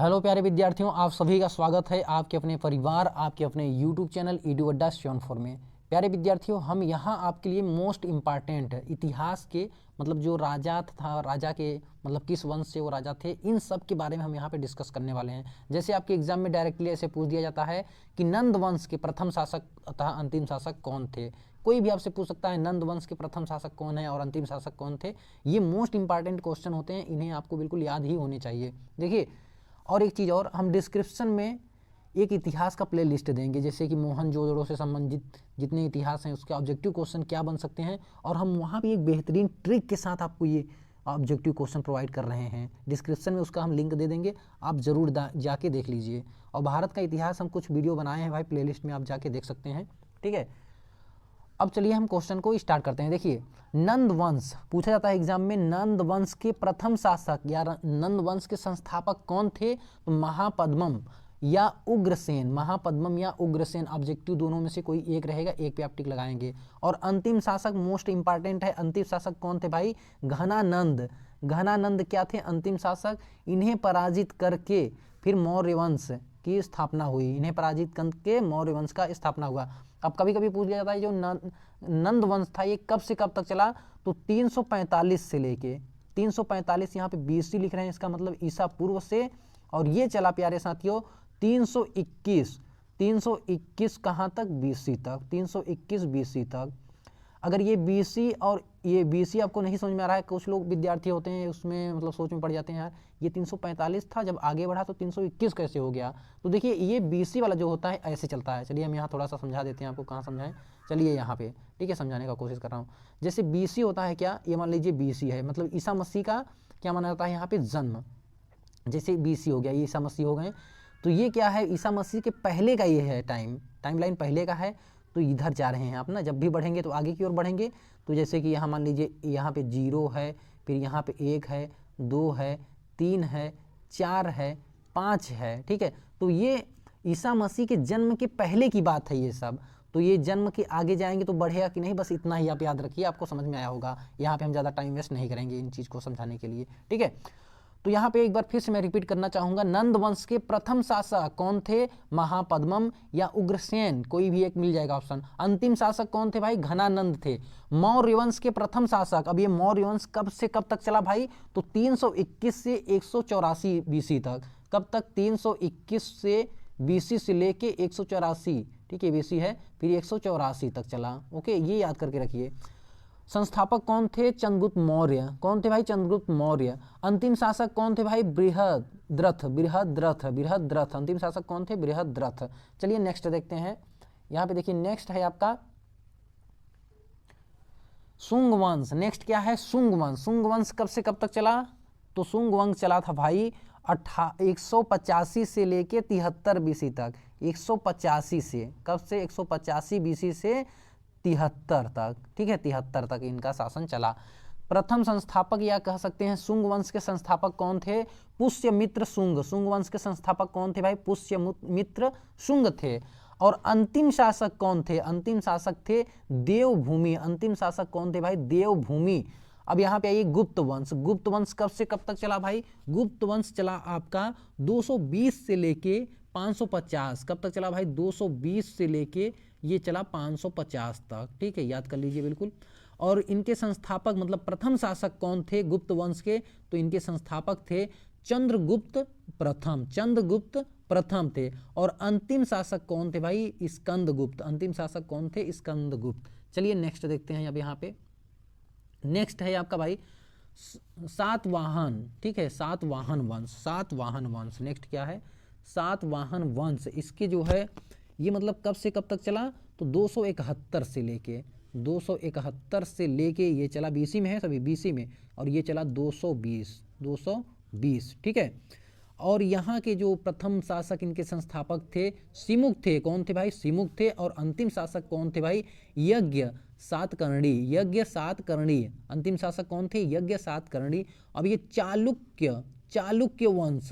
Hello प्यारे विद्यार्थियों, आप सभी का स्वागत है आपके अपने परिवार, आपके अपने यूट्यूब चैनल ईडू अड्डा श्योनफोर में। प्यारे विद्यार्थियों, हम यहाँ आपके लिए मोस्ट इम्पॉर्टेंट इतिहास के मतलब जो राजा था, राजा के मतलब किस वंश से वो राजा थे, इन सब के बारे में हम यहाँ पे डिस्कस करने वाले हैं। जैसे आपके एग्जाम में डायरेक्टली ऐसे पूछ दिया जाता है कि नंद वंश के प्रथम शासक तथा अंतिम शासक कौन थे। कोई भी आपसे पूछ सकता है नंद वंश के प्रथम शासक कौन है और अंतिम शासक कौन थे। ये मोस्ट इंपॉर्टेंट क्वेश्चन होते हैं, इन्हें आपको बिल्कुल याद ही होने चाहिए। देखिए, और एक चीज़ और, हम डिस्क्रिप्शन में एक इतिहास का प्ले लिस्ट देंगे, जैसे कि मोहनजोदड़ो से संबंधित जितने इतिहास हैं उसके ऑब्जेक्टिव क्वेश्चन क्या बन सकते हैं, और हम वहाँ भी एक बेहतरीन ट्रिक के साथ आपको ये ऑब्जेक्टिव क्वेश्चन प्रोवाइड कर रहे हैं। डिस्क्रिप्शन में उसका हम लिंक दे देंगे, आप ज़रूर जाके देख लीजिए। और भारत का इतिहास हम कुछ वीडियो बनाए हैं भाई, प्ले लिस्ट में आप जाके देख सकते हैं। ठीक है, अब चलिए हम क्वेश्चन को स्टार्ट करते हैं। देखिए, नंद वंश पूछा जाता है एग्जाम में, नंद वंश के प्रथम शासक या नंद वंश के संस्थापक कौन थे? तो महापद्मम या उग्रसेन, महापद्मम या उग्रसेन, ऑब्जेक्टिव दोनों में से कोई एक रहेगा, एक पे आप टिक लगाएंगे। और अंतिम शासक मोस्ट इंपॉर्टेंट है, अंतिम शासक कौन थे भाई? घनानंद। घनानंद क्या थे? अंतिम शासक। इन्हें पराजित करके फिर मौर्य वंश की स्थापना हुई, इन्हें पराजित करके मौर्य वंश का स्थापना हुआ। अब कभी कभी पूछ लिया जाता है जो नंद वंश था ये कब से कब तक चला? तो 345 से लेके 345, यहाँ पे BC लिख रहे हैं, इसका मतलब ईसा पूर्व से, और ये चला प्यारे साथियों 321 कहाँ तक? BC तक, 321 BC तक। अगर ये BC और ये BC आपको नहीं समझ में आ रहा है, कुछ लोग विद्यार्थी होते हैं उसमें मतलब सोच में पड़ जाते हैं, यार ये 345 था, जब आगे बढ़ा तो 321 कैसे हो गया? तो देखिए, ये BC वाला जो होता है ऐसे चलता है। चलिए हम यहाँ थोड़ा सा समझा देते हैं आपको, कहाँ समझाएं, चलिए यहाँ पे, ठीक है, समझाने का कोशिश कर रहा हूँ। जैसे BC होता है क्या, ये मान लीजिए BC है, मतलब ईसा मसीह का क्या माना जाता है यहाँ पे? जन्म। जैसे BC हो गया, ये ईसा मसीह हो गए, तो ये क्या है? ईसा मसीह के पहले का ये है, टाइमलाइन पहले का है। तो इधर जा रहे हैं आप ना, जब भी बढ़ेंगे तो आगे की ओर बढ़ेंगे। तो जैसे कि यहाँ मान लीजिए यहाँ पे 0 है, फिर यहाँ पे 1 है, 2 है, 3 है, 4 है, 5 है, ठीक है। तो ये ईसा मसीह के जन्म के पहले की बात है ये सब। तो ये जन्म के आगे जाएंगे तो बढ़ेगा कि नहीं, बस इतना ही आप याद रखिए, आपको समझ में आया होगा। यहाँ पे हम ज़्यादा टाइम वेस्ट नहीं करेंगे इन चीज़ को समझाने के लिए, ठीक है। तो यहाँ पे एक बार फिर से मैं रिपीट करना चाहूंगा, नंद वंश के प्रथम शासक कौन थे? महापद्मम या उग्रसेन, कोई भी एक मिल जाएगा ऑप्शन। अंतिम शासक कौन थे भाई? घनानंद थे। मौर्य वंश के प्रथम शासक, अब ये मौर्य वंश कब से कब तक चला भाई? तो 321 से 184 BC तक। कब तक? 321 से BC से लेके 184, ठीक है, BC है, फिर 184 तक चला। ओके, ये याद करके रखिए। संस्थापक कौन थे? चंद्रगुप्त मौर्य। कौन थे भाई? चंद्रगुप्त मौर्य। अंतिम शासक कौन थे भाई? बृहद्रथ। अंतिम शासक कौन थे? बृहद्रथ। चलिए नेक्स्ट देखते हैं। यहाँ पे देखिए, नेक्स्ट है आपका शुंग वंश। नेक्स्ट क्या है? शुंग वंश। शुंग वंश कब से कब तक चला? तो शुंग वंश चला था भाई 185 से लेके 73 BC तक। 185 से, कब से? 185 BC से 73 तक, ठीक है, 73 तक इनका शासन चला। प्रथम संस्थापक या कह सकते हैं शुंग वंश के संस्थापक कौन थे? पुष्यमित्र शुंग। शुंग वंश के संस्थापक कौन थे भाई? पुष्यमित्र शुंग थे। और अंतिम शासक कौन थे? अंतिम शासक थे देवभूमि। अंतिम शासक कौन थे भाई? देवभूमि। अब यहाँ पे आइए गुप्त वंश। गुप्त वंश कब से कब तक चला भाई? गुप्त वंश चला आपका 220 से लेके 550। कब तक चला भाई? 220 से लेके ये चला 550 तक, ठीक है, याद कर लीजिए बिल्कुल। और इनके संस्थापक मतलब प्रथम शासक कौन थे गुप्त वंश के? तो इनके संस्थापक थे चंद्रगुप्त प्रथम। चंद्रगुप्त प्रथम थे। और अंतिम शासक कौन थे भाई? स्कंदगुप्त। अंतिम शासक कौन थे? स्कंदगुप्त। चलिए नेक्स्ट देखते हैं अब यहाँ पे। नेक्स्ट है आपका भाई सातवाहन, ठीक है, सातवाहन वंश। सातवाहन वंश नेक्स्ट क्या है? सातवाहन वंश। इसके जो है ये मतलब कब से कब तक चला? तो 271 से लेके 271 से लेके ये चला, BC में है सभी, BC में, और ये चला 220, ठीक है। और यहाँ के जो प्रथम शासक इनके संस्थापक थे सिमुक थे। कौन थे भाई? सिमुक थे। और अंतिम शासक कौन थे भाई? यज्ञ सातकर्णी। यज्ञ सातकर्णी। अंतिम शासक कौन थे? यज्ञ सातकर्णी। अब ये चालुक्य वंश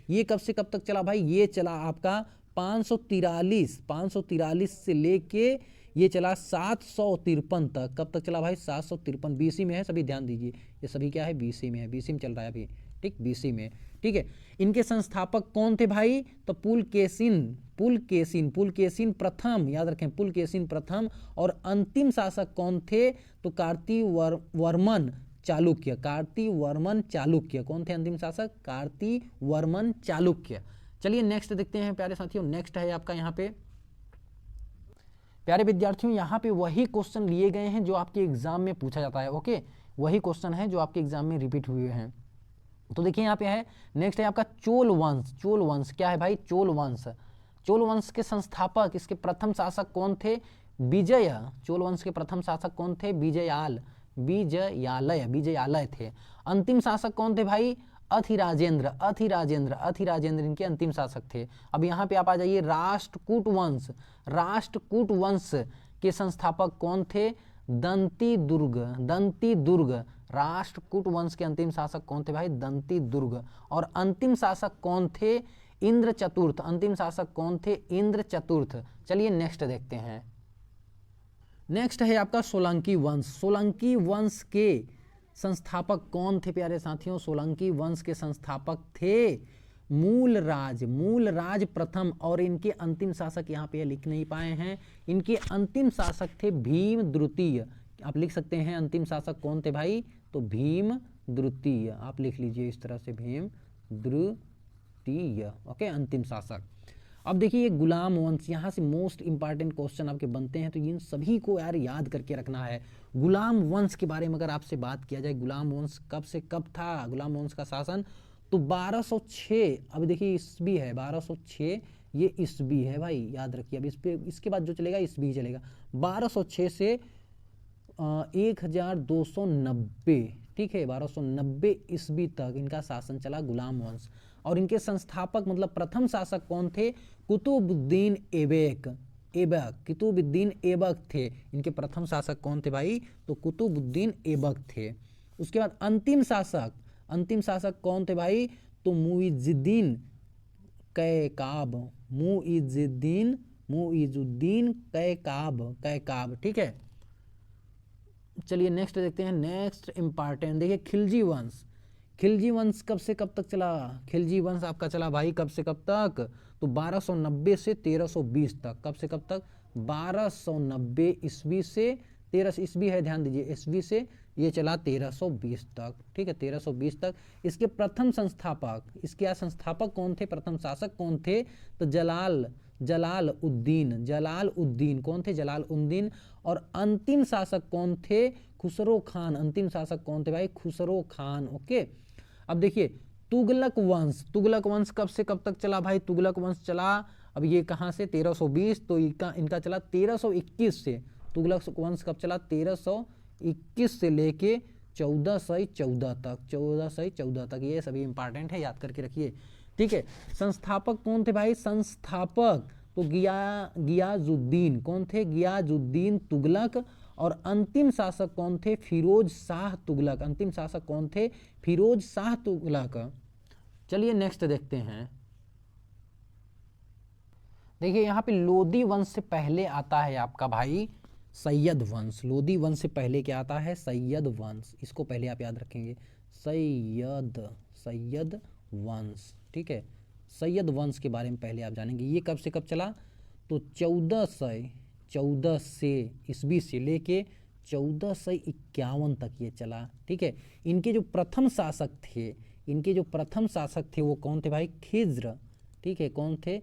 ये कब से कब तक चला भाई? ये चला आपका 543 से लेके ये चला 753 तक। कब तक चला भाई? 753। BC में है सभी, ध्यान दीजिए, ये सभी क्या है? BC में है, BC में चल रहा है अभी, ठीक, BC में, ठीक है। इनके संस्थापक कौन थे भाई? तो पुलकेशिन प्रथम, याद रखें पुलकेशिन प्रथम। और अंतिम शासक कौन थे? तो कार्तिवर्मन चालुक्य। कौन थे अंतिम शासक? कार्तिवर्मन चालुक्य। चलिए नेक्स्ट देखते हैं प्यारे साथियों। नेक्स्ट है आपका यहाँ पे प्यारे विद्यार्थियों, यहाँ पे वही क्वेश्चन लिए गए हैं जो आपके एग्जाम में पूछा जाता है। ओके, वही क्वेश्चन है जो आपके एग्जाम में रिपीट हुए हैं। तो देखिए यहाँ पे है, नेक्स्ट है आपका चोल वंश। क्या है भाई? चोल वंश के संस्थापक, इसके प्रथम शासक कौन थे? चोल वंश के प्रथम शासक कौन थे? विजयालय थे। अंतिम शासक कौन थे भाई? अथिराजेंद्र इनके अंतिम शासक थे। अब यहाँ पे आप आ जाइए, राष्ट्रकूट वंश के संस्थापक कौन थे? दंती दुर्ग। राष्ट्रकूट वंश के अंतिम शासक कौन थे भाई? दंती दुर्ग। और अंतिम शासक कौन थे? इंद्र चतुर्थ। चलिए नेक्स्ट देखते हैं। नेक्स्ट है आपका सोलंकी वंश के संस्थापक कौन थे प्यारे साथियों? सोलंकी वंश के संस्थापक थे मूलराज प्रथम। और इनके अंतिम शासक यहाँ पे लिख नहीं पाए हैं, इनके अंतिम शासक थे भीम द्वितीय। आप लिख सकते हैं अंतिम शासक कौन थे भाई? तो भीम द्वितीय, आप लिख लीजिए इस तरह से, भीम द्वितीय। ओके, अंतिम शासक। अब देखिए गुलाम वंश, यहाँ से मोस्ट इंपॉर्टेंट क्वेश्चन आपके बनते हैं, तो इन सभी को यार याद करके रखना है। गुलाम वंश के बारे में अगर आपसे बात किया जाए, गुलाम वंश कब से कब था गुलाम वंश का शासन? तो 1206, अब देखिए ईस्वी है 1206, ये ईस्वी है भाई, याद रखिए। अब इस पे इसके बाद जो चलेगा ईस्वी ही चलेगा। 1206 से 1290, ठीक है, 1290 ईस्वी तक इनका शासन चला गुलाम वंश। और इनके संस्थापक मतलब प्रथम शासक कौन थे? कुतुबुद्दीन ऐबक थे। इनके प्रथम शासक कौन थे भाई? तो कुतुबुद्दीन ऐबक थे। उसके बाद अंतिम शासक कौन थे भाई? तो मुइजुद्दीन कैकाब, ठीक है। चलिए नेक्स्ट देखते हैं। नेक्स्ट इंपॉर्टेंट देखिए, खिलजी वंश कब से कब तक चला? खिलजी वंश आपका चला भाई कब से कब तक? तो 1290 से 1320 तक। कब से कब तक? 1290 ईस्वी से 13 ईस्वी है, ध्यान दीजिए, ईस्वी से ये चला 1320 तक, ठीक है, 1320 तक। इसके प्रथम संस्थापक, इसके संस्थापक कौन थे? प्रथम शासक कौन थे? तो जलालउद्दीन कौन थे? जलालउद्दीन। और अंतिम शासक कौन थे? खुसरो खान। अंतिम शासक कौन थे भाई? खुसरो खान। ओके, अब देखिए तुगलक वंश कब से कब तक चला भाई? तुगलक वंश चला, अब ये कहाँ से? 1320, तो इनका चला 1321 से। तुगलक वंश कब चला? 1321 से लेके 1414 तक। ये सभी इंपॉर्टेंट है, याद करके रखिए, ठीक है। संस्थापक कौन थे भाई? संस्थापक तो गियाजुद्दीन, कौन थे? गियाजुद्दीन तुगलक। और अंतिम शासक कौन थे? फिरोज शाह तुगलक। अंतिम शासक कौन थे? फिरोज शाह तुगलक। चलिए नेक्स्ट देखते हैं। देखिए यहाँ पे लोदी वंश से पहले आता है आपका भाई सैयद वंश। लोदी वंश से पहले क्या आता है? सैयद वंश। इसको पहले आप याद रखेंगे, सैयद वंश, ठीक है। सैयद वंश के बारे में पहले आप जानेंगे। ये कब से कब चला? तो 1414 से ईस्वी से लेके 1451 तक ये चला, ठीक है। इनके जो प्रथम शासक थे वो कौन थे भाई? खिज्र, ठीक है, कौन थे?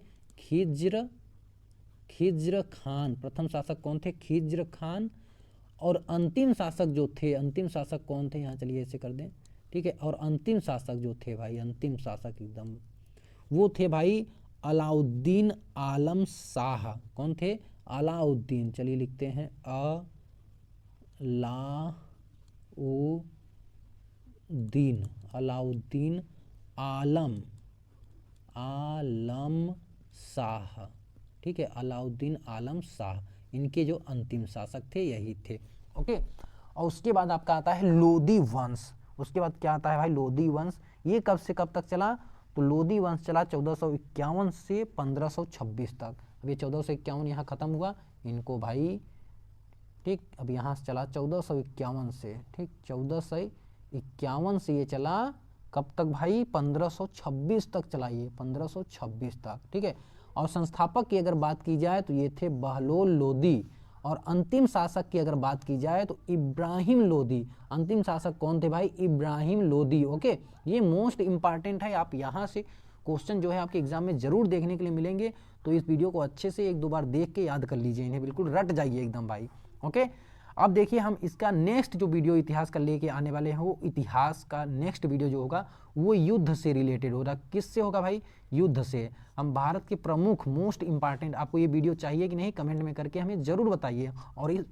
खिज्र खान। प्रथम शासक कौन थे? खिज्र खान। और अंतिम शासक जो थे, अंतिम शासक कौन थे? यहाँ चलिए ऐसे कर दें, ठीक है। और अंतिम शासक जो थे भाई, अंतिम शासक एकदम, वो थे भाई अलाउद्दीन आलम शाह। कौन थे? अलाउद्दीन। चलिए लिखते हैं अलाउद्दीन आलम शाह, ठीक है, अलाउद्दीन आलम शाह। इनके जो अंतिम शासक थे यही थे, ओके। और उसके बाद आपका आता है लोदी वंश। उसके बाद क्या आता है भाई? लोदी वंश। ये कब से कब तक चला? तो लोदी वंश चला 1451 से 1526 तक। अब ये 1451 यहाँ खत्म हुआ इनको भाई, ठीक। अब यहाँ से चला 1451 से, ठीक, 1451 से ये चला कब तक भाई? 1526 तक चलाई है, 1526 तक, ठीक है। और संस्थापक की अगर बात की जाए तो ये थे बहलोल लोदी, और अंतिम शासक की अगर बात की जाए तो इब्राहिम लोदी। अंतिम शासक कौन थे भाई? इब्राहिम लोदी। ओके, ये मोस्ट इंपॉर्टेंट है, आप यहाँ से क्वेश्चन जो है आपके एग्जाम में जरूर देखने के लिए मिलेंगे। तो इस वीडियो को अच्छे से 1-2 बार देख के याद कर लीजिए, इन्हें बिल्कुल रट जाइए एकदम भाई। ओके, अब देखिए हम इसका नेक्स्ट जो वीडियो इतिहास का लेके आने वाले हैं, वो इतिहास का नेक्स्ट वीडियो जो होगा वो युद्ध से रिलेटेड होगा। किससे होगा भाई? युद्ध से। हम भारत के प्रमुख मोस्ट इंपॉर्टेंट, आपको ये वीडियो चाहिए कि नहीं कमेंट में करके हमें ज़रूर बताइए, और इस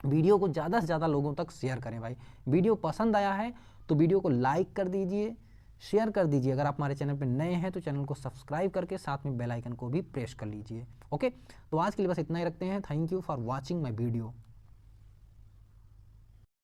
वीडियो को ज़्यादा से ज़्यादा लोगों तक शेयर करें भाई। वीडियो पसंद आया है तो वीडियो को लाइक कर दीजिए, शेयर कर दीजिए। अगर आप हमारे चैनल पर नए हैं तो चैनल को सब्सक्राइब करके साथ में बेल आइकन को भी प्रेस कर लीजिए। ओके, तो आज के लिए बस इतना ही रखते हैं। Thank you for watching my video.